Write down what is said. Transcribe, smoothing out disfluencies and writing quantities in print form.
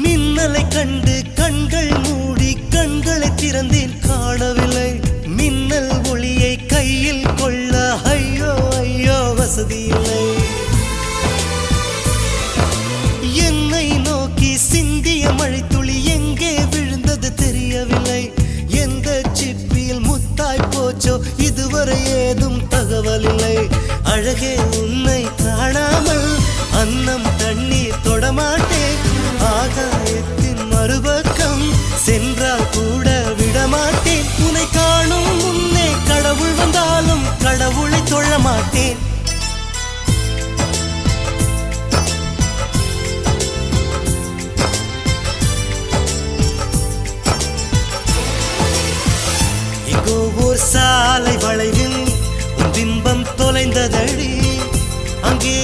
மின்னலை கண்டு கண்கள் மூடி கண்களை திறந்தேன் காணவில்லை மின்னல் ஒளியை கையில் கொள்ள ஐயோ ஐயோ வசதி இல்லை என்னை நோக்கி சிந்திய மழைத்துளி எங்கே விழுந்தது தெரியவில்லை எந்த சிப்பியில் முத்தாய் போச்சோ இதுவரை ஏதும் தகவல் இல்லை அழகே உன்னை காணாமல் அன்னம் தண்ணீர் தொடமாட்டேன் ஆகாயத்தின் மறுபக்கம் சென்றால் கூட விடமாட்டேன் உன்னை காணும் முன்னே கடவுள் வந்தாலும் கடவுளை தொழ மாட்டேன் எங்கோ சாலை வளைவில் உன் பிம்பம் தொலைந்ததடி அங்கே